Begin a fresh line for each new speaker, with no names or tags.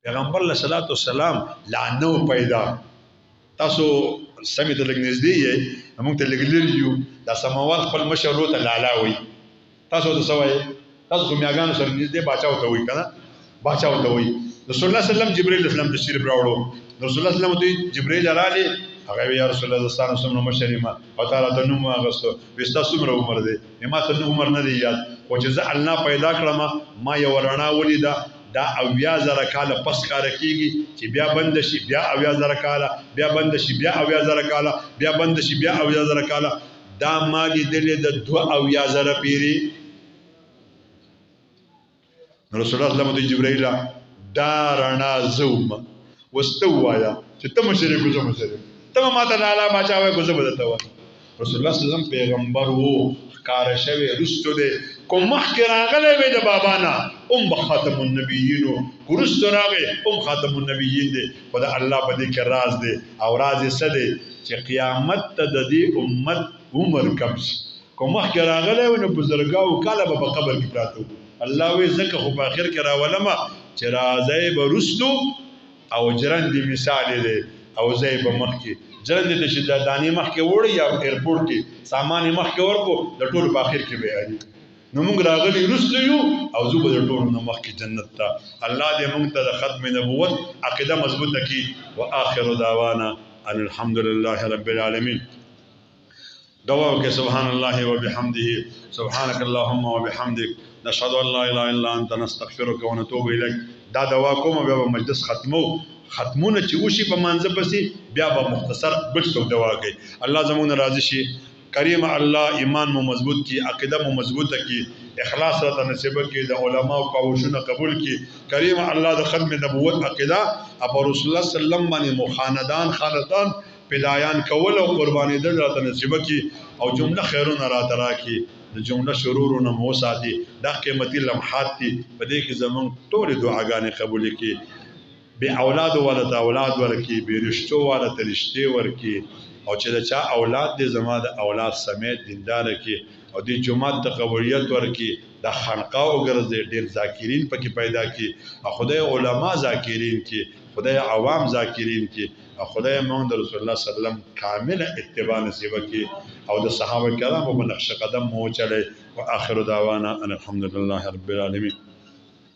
پیغمبر علیه الصلاۃ والسلام لا نو پیدا تاسو سمې ته لږ نږدې یې موږ ته لږ لرې یو دا سماوات خپل مشر ورو ته لالا وایي تاسو ته څه وایي تاسو خو میاګانو سره نږدې باچا ورته وایي که نه باچا ورته وایي رسول الله صلی الله علیه وسلم جبرئیل اسلام تشریف راوړو رسول الله صلی الله علیه وسلم جبرئیل راغلی هغه یا رسول الله ستاسو څومره مشر یم او تعالی ته نوم واغستو وستا څومره عمر دی ما ته عمر نه دی یاد خو چې زه الله پیدا کړم ما یو رڼا ولیده دا 80,000 کاله پس کار کیږي چې بیا بند شي بیا 80,000 کاله بیا بند شي بیا 80,000 کاله بیا بند شي بیا 80,000 کاله دا ما لیدلې د 82,000 پیری رسول الله صلی الله علیه وسلم جبرائیل دا رڼا زوم واستوایا چې ته مشرک کوزه مشرک ته ما ته لالا باچا وای کوزه بدته و رسول الله صلی الله علیه وسلم پیغمبر وو کار شوی رستو دے کوم مخکې راغلی وی د بابا نه خاتم النبیین ورستو راغی خاتم النبیین دی خو د الله په دې کې راز دی او راز یې څه دی چې قیامت ته د دې امت عمر کم شي کوم مخکې راغلی وی نو بزرګاو کاله به په قبر کې پراته الله وی ځکه خو په آخر کې راولمه چې راځی به رستو او جرند مثال دی او ځای به مخکې جرند د چې د دانې مخکې وړي یا ایرپورټ کې سامان یې مخکې ورکو د ټولو په آخر کې به یادي نو موږ راغلي وروسته یو او زه به د ټولو نه مخکې جنت ته الله دې موږ ته د ختم نبوت عقیده مضبوطه کړي وآخر دعوانا ان الحمد لله رب العالمین دعا وکړه سبحان الله وبحمده سبحانك اللهم وبحمدك نشهد ان لا اله الا انت نستغفرك ونتوب اليك دا دعا کوم بیا به مجلس ختمو ختمونه چې وشي په منځ پسې بیا به مختصر بل څه دعا کوي الله زموږ راضي شي کریم الله ایمان مو مضبوط کی عقیده مو مضبوطه کی اخلاص راته نصیب کی د علماء کاوشونه قبول کی کریم الله د ختم نبوت عقیده ابو رسول الله صلی الله علیه وسلم باندې خاندان پدایان کول او قربانی دل راته نصیب کی او جمله خیرونه راته راکی د جمله شرورونه مو ساتي دا قیمتي لمحات دي په دې کې زمون ټول دعاګانې قبول کی بے اولاد ولته اولاد ورکی بے رشتو ولته رشته ورکی او چې دا چا اولاد دې زما د اولاد سمیت دیندار کی او دې جمعه ته قبولیت ورکی د خانقاه وګرځي ډېر ذاکرین پکې پیدا کی او خدای علما ذاکرین کی خدای عوام ذاکرین کی او خدای مونږ د رسول الله صلی الله علیه وسلم کامل اتباع نصیب کی او د صحابه کرامو په نقش قدم مو چلے واخر دعوانا ان الحمد لله رب العالمین